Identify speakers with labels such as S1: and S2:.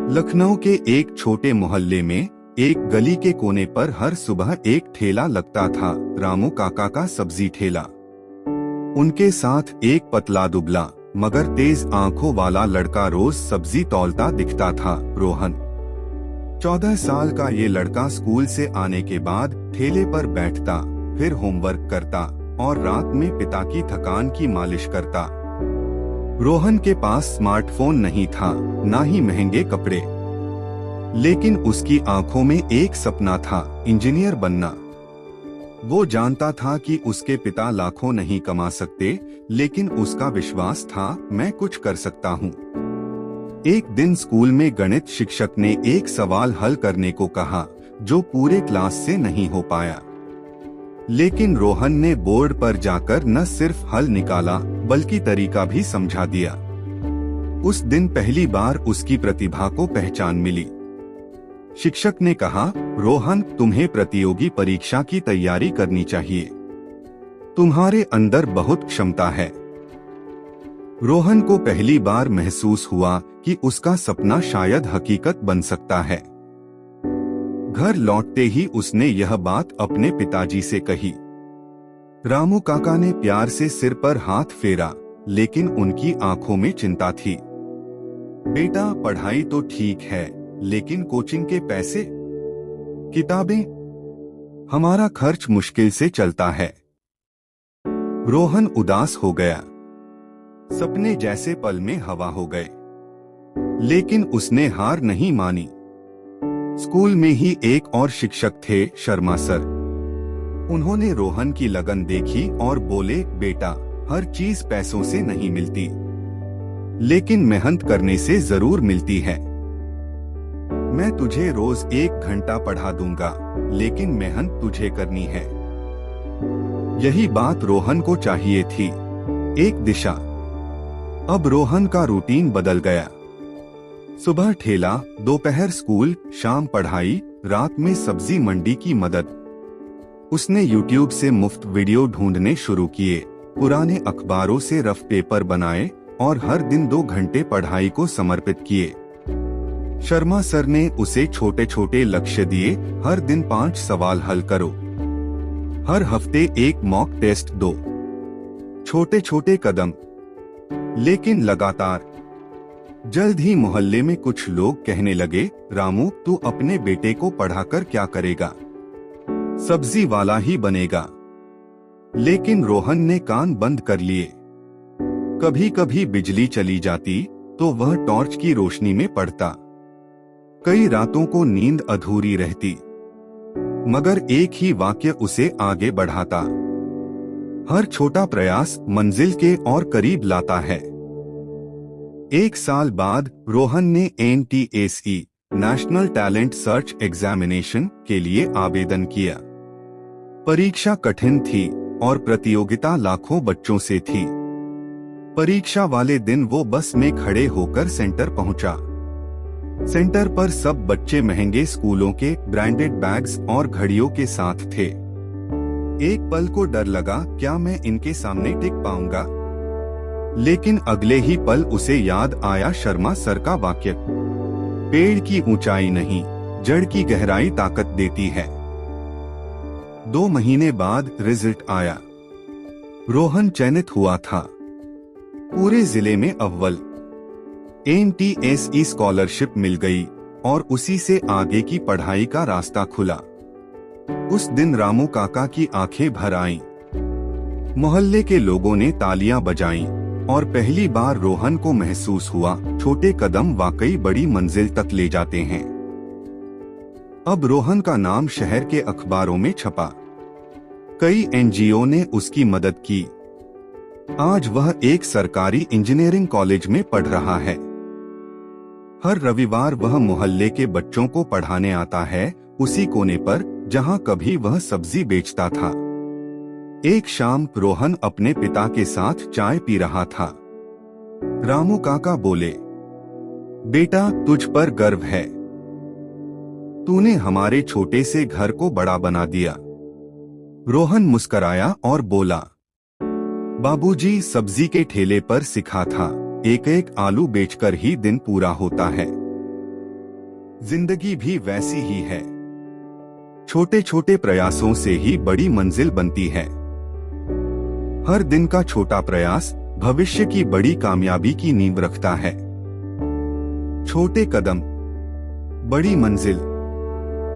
S1: लखनऊ के एक छोटे मोहल्ले में एक गली के कोने पर हर सुबह एक ठेला लगता था, रामू काका का सब्जी ठेला। उनके साथ एक पतला दुबला मगर तेज आंखों वाला लड़का रोज सब्जी तौलता दिखता था, रोहन। 14 साल का ये लड़का स्कूल से आने के बाद ठेले पर बैठता, फिर होमवर्क करता और रात में पिता की थकान की मालिश करता। रोहन के पास स्मार्टफोन नहीं था, ना ही महंगे कपड़े, लेकिन उसकी आंखों में एक सपना था, इंजीनियर बनना। वो जानता था कि उसके पिता लाखों नहीं कमा सकते, लेकिन उसका विश्वास था, मैं कुछ कर सकता हूँ। एक दिन स्कूल में गणित शिक्षक ने एक सवाल हल करने को कहा, जो पूरे क्लास से नहीं हो पाया। लेकिन रोहन ने बोर्ड पर जाकर न सिर्फ हल निकाला, बल्कि तरीका भी समझा दिया। उस दिन पहली बार उसकी प्रतिभा को पहचान मिली। शिक्षक ने कहा, रोहन, तुम्हें प्रतियोगी परीक्षा की तैयारी करनी चाहिए। तुम्हारे अंदर बहुत क्षमता है। रोहन को पहली बार महसूस हुआ कि उसका सपना शायद हकीकत बन सकता है। घर लौटते ही उसने यह बात अपने पिताजी से कही। रामू काका ने प्यार से सिर पर हाथ फेरा, लेकिन उनकी आंखों में चिंता थी। बेटा, पढ़ाई तो ठीक है, लेकिन कोचिंग के पैसे, किताबें, हमारा खर्च मुश्किल से चलता है। रोहन उदास हो गया। सपने जैसे पल में हवा हो गए। लेकिन उसने हार नहीं मानी। स्कूल में ही एक और शिक्षक थे, शर्मा सर। उन्होंने रोहन की लगन देखी और बोले, बेटा, हर चीज पैसों से नहीं मिलती, लेकिन मेहनत करने से जरूर मिलती है। मैं तुझे रोज 1 घंटा पढ़ा दूंगा, लेकिन मेहनत तुझे करनी है। यही बात रोहन को चाहिए थी, एक दिशा। अब रोहन का रूटीन बदल गया। सुबह ठेला, दोपहर स्कूल, शाम पढ़ाई, रात में सब्जी मंडी की मदद। उसने YouTube से मुफ्त वीडियो ढूंढने शुरू किए, पुराने अखबारों से रफ पेपर बनाए और हर दिन 2 घंटे पढ़ाई को समर्पित किए। शर्मा सर ने उसे छोटे छोटे लक्ष्य दिए, हर दिन 5 सवाल हल करो, हर हफ्ते एक मॉक टेस्ट दो। छोटे छोटे कदम, लेकिन लगातार। जल्द ही मोहल्ले में कुछ लोग कहने लगे, रामू, तू अपने बेटे को पढ़ाकर क्या करेगा, सब्जी वाला ही बनेगा। लेकिन रोहन ने कान बंद कर लिए। कभी कभी बिजली चली जाती तो वह टॉर्च की रोशनी में पढ़ता। कई रातों को नींद अधूरी रहती, मगर एक ही वाक्य उसे आगे बढ़ाता। हर छोटा प्रयास मंजिल के और करीब लाता है। 1 साल बाद रोहन ने NTSE national talent search examination के लिए आवेदन किया। परीक्षा कठिन थी और प्रतियोगिता लाखों बच्चों से थी। परीक्षा वाले दिन वो बस में खड़े होकर सेंटर पहुंचा। सेंटर पर सब बच्चे महंगे स्कूलों के ब्रांडेड बैग्स और घड़ियों के साथ थे। एक पल को डर लगा, क्या मैं इनके सामने टिक पाऊंगा? लेकिन अगले ही पल उसे याद आया शर्मा सर का वाक्य, पेड़ की ऊंचाई नहीं, जड़ की गहराई ताकत देती है। 2 महीने बाद रिजल्ट आया। रोहन चयनित हुआ था। पूरे जिले में अव्वल। NTSE स्कॉलरशिप मिल गई और उसी से आगे की पढ़ाई का रास्ता खुला। उस दिन रामू काका की आंखें भर आईं। मोहल्ले के लोगों ने तालियां बजाईं और पहली बार रोहन को महसूस हुआ, छोटे कदम वाकई बड़ी मंजिल तक ले जाते हैं। अब रोहन का नाम शहर के अखबारों में छपा। कई NGO ने उसकी मदद की। आज वह एक सरकारी इंजीनियरिंग कॉलेज में पढ़ रहा है। हर रविवार वह मोहल्ले के बच्चों को पढ़ाने आता है, उसी कोने पर जहां कभी वह सब्जी बेचता था। एक शाम रोहन अपने पिता के साथ चाय पी रहा था। रामू काका बोले, बेटा, तुझ पर गर्व है। तूने हमारे छोटे से घर को बड़ा बना दिया। रोहन मुस्कराया और बोला, बाबूजी, सब्जी के ठेले पर सिखा था, एक एक आलू बेचकर ही दिन पूरा होता है। जिंदगी भी वैसी ही है। छोटे छोटे प्रयासों से ही बड़ी मंजिल बनती है। हर दिन का छोटा प्रयास भविष्य की बड़ी कामयाबी की नींव रखता है। छोटे कदम, बड़ी मंजिल।